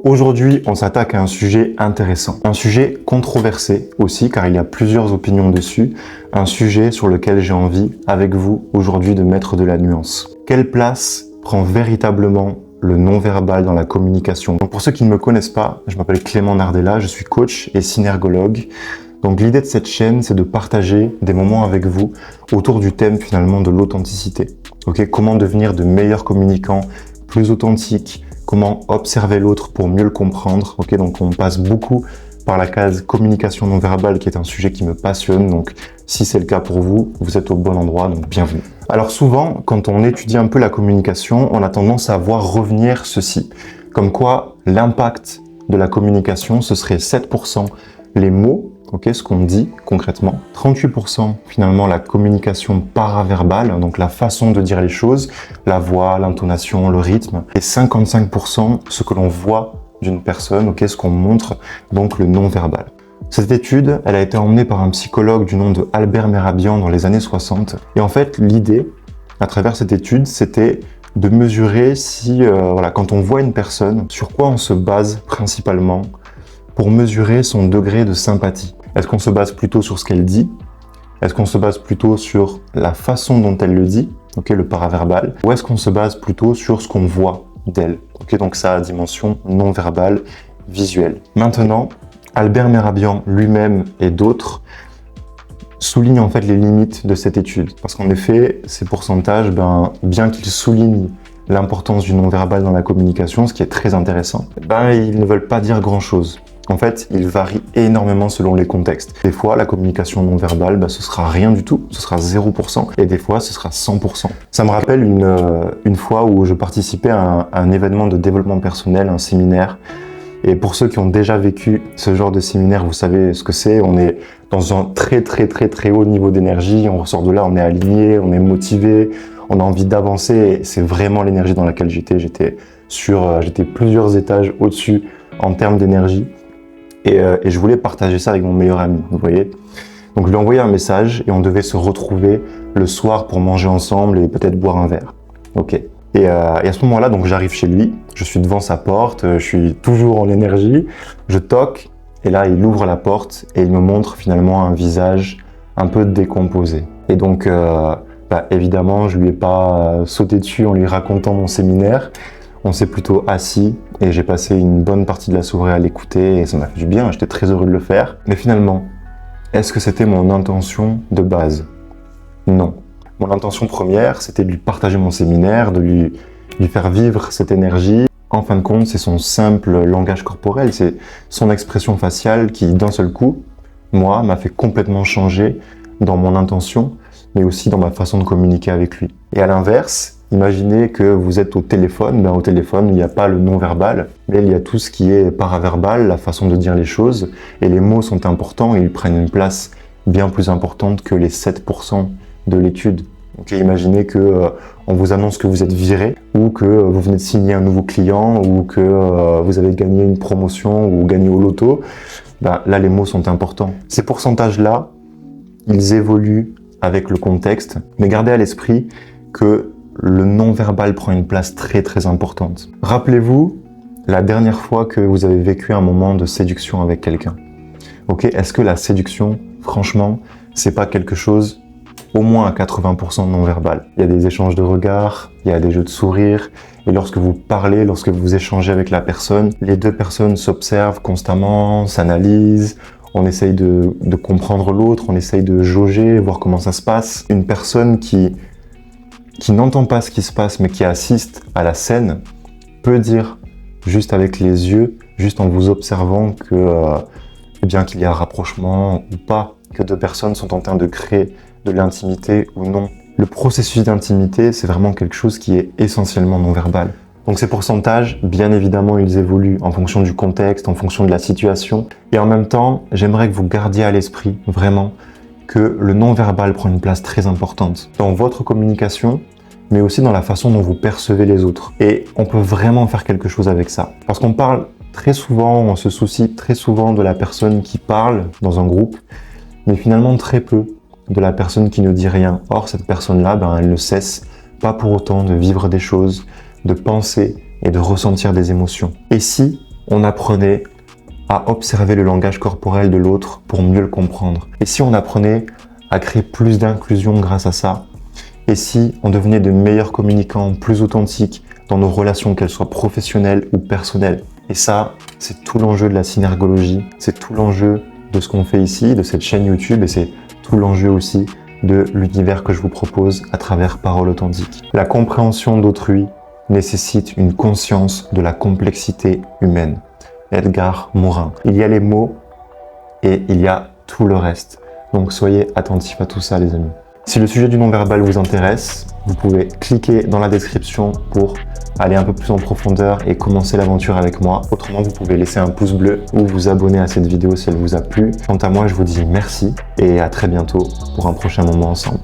Aujourd'hui, on s'attaque à un sujet intéressant, un sujet controversé aussi car il y a plusieurs opinions dessus, un sujet sur lequel j'ai envie, avec vous, aujourd'hui de mettre de la nuance. Quelle place prend véritablement le non-verbal dans la communication? Donc pour ceux qui ne me connaissent pas, je m'appelle Clément Nardella, je suis coach et synergologue. Donc l'idée de cette chaîne, c'est de partager des moments avec vous autour du thème finalement de l'authenticité. Comment devenir de meilleurs communicants, plus authentiques, comment observer l'autre pour mieux le comprendre. Donc on passe beaucoup par la case communication non verbale qui est un sujet qui me passionne. Donc si c'est le cas pour vous, vous êtes au bon endroit, donc bienvenue. Alors souvent, quand on étudie un peu la communication, on a tendance à voir revenir ceci. Comme quoi l'impact de la communication, ce serait 7% les mots, ce qu'on dit concrètement, 38% finalement la communication paraverbale, donc la façon de dire les choses, la voix, l'intonation, le rythme, et 55% ce que l'on voit d'une personne, ce qu'on montre, donc le non-verbal. Cette étude, elle a été emmenée par un psychologue du nom de Albert Mehrabian dans les années 60, et en fait l'idée, à travers cette étude, c'était de mesurer si, quand on voit une personne, sur quoi on se base principalement pour mesurer son degré de sympathie. Est-ce qu'on se base plutôt sur ce qu'elle dit? Est-ce qu'on se base plutôt sur la façon dont elle le dit, le paraverbal? Ou est-ce qu'on se base plutôt sur ce qu'on voit d'elle? Donc ça a dimension non verbale, visuelle. Maintenant, Albert Mehrabian lui-même et d'autres soulignent en fait les limites de cette étude. Parce qu'en effet, ces pourcentages, bien qu'ils soulignent l'importance du non-verbal dans la communication, ce qui est très intéressant, ils ne veulent pas dire grand-chose. En fait, il varie énormément selon les contextes. Des fois, la communication non verbale, ce sera rien du tout, ce sera 0%, et des fois, ce sera 100%. Ça me rappelle une fois où je participais à un événement de développement personnel, un séminaire. Et pour ceux qui ont déjà vécu ce genre de séminaire, vous savez ce que c'est. On est dans un très haut niveau d'énergie. On ressort de là, on est aligné, on est motivé, on a envie d'avancer. Et c'est vraiment l'énergie dans laquelle j'étais. J'étais plusieurs étages au-dessus en termes d'énergie. Et je voulais partager ça avec mon meilleur ami, vous voyez. Donc je lui ai envoyé un message et on devait se retrouver le soir pour manger ensemble et peut-être boire un verre. Et à ce moment-là, donc j'arrive chez lui, je suis devant sa porte, je suis toujours en énergie, je toque et là il ouvre la porte et il me montre finalement un visage un peu décomposé. Et donc évidemment, je lui ai pas sauté dessus en lui racontant mon séminaire. On s'est plutôt assis et j'ai passé une bonne partie de la soirée à l'écouter et ça m'a fait du bien, j'étais très heureux de le faire. Mais finalement, est-ce que c'était mon intention de base? Non. Mon intention première, c'était de lui partager mon séminaire, de lui faire vivre cette énergie. En fin de compte, c'est son simple langage corporel, c'est son expression faciale qui, d'un seul coup, moi, m'a fait complètement changer dans mon intention, mais aussi dans ma façon de communiquer avec lui. Et à l'inverse, imaginez que vous êtes au téléphone, au téléphone, il n'y a pas le non-verbal, mais il y a tout ce qui est paraverbal, la façon de dire les choses, et les mots sont importants, et ils prennent une place bien plus importante que les 7% de l'étude. Imaginez que on vous annonce que vous êtes viré, ou que vous venez de signer un nouveau client, ou que vous avez gagné une promotion, ou gagné au loto, là les mots sont importants. Ces pourcentages-là, ils évoluent avec le contexte, mais gardez à l'esprit que le non-verbal prend une place très importante. Rappelez-vous la dernière fois que vous avez vécu un moment de séduction avec quelqu'un. Est-ce que la séduction, franchement, c'est pas quelque chose au moins à 80% non-verbal? Il y a des échanges de regards, il y a des jeux de sourires, et lorsque vous parlez, lorsque vous échangez avec la personne, les deux personnes s'observent constamment, s'analysent, on essaye de comprendre l'autre, on essaye de jauger, voir comment ça se passe. Une personne qui n'entend pas ce qui se passe, mais qui assiste à la scène, peut dire, juste avec les yeux, juste en vous observant qu'il y a un rapprochement ou pas, que deux personnes sont en train de créer de l'intimité ou non. Le processus d'intimité, c'est vraiment quelque chose qui est essentiellement non-verbal. Donc ces pourcentages, bien évidemment, ils évoluent en fonction du contexte, en fonction de la situation. Et en même temps, j'aimerais que vous gardiez à l'esprit, vraiment, que le non-verbal prend une place très importante dans votre communication, mais aussi dans la façon dont vous percevez les autres. Et on peut vraiment faire quelque chose avec ça. Parce qu'on parle très souvent, on se soucie très souvent de la personne qui parle dans un groupe, mais finalement très peu de la personne qui ne dit rien. Or, cette personne-là, elle ne cesse pas pour autant de vivre des choses, de penser et de ressentir des émotions. Et si on apprenait à observer le langage corporel de l'autre pour mieux le comprendre? Et si on apprenait à créer plus d'inclusion grâce à ça? Et si on devenait de meilleurs communicants, plus authentiques dans nos relations, qu'elles soient professionnelles ou personnelles? Et ça, c'est tout l'enjeu de la synergologie, c'est tout l'enjeu de ce qu'on fait ici, de cette chaîne YouTube, et c'est tout l'enjeu aussi de l'univers que je vous propose à travers Parole Authentique. La compréhension d'autrui nécessite une conscience de la complexité humaine. Edgar Morin. Il y a les mots et il y a tout le reste. Donc soyez attentifs à tout ça, les amis. Si le sujet du non-verbal vous intéresse, vous pouvez cliquer dans la description pour aller un peu plus en profondeur et commencer l'aventure avec moi. Autrement, vous pouvez laisser un pouce bleu ou vous abonner à cette vidéo si elle vous a plu. Quant à moi, je vous dis merci et à très bientôt pour un prochain moment ensemble.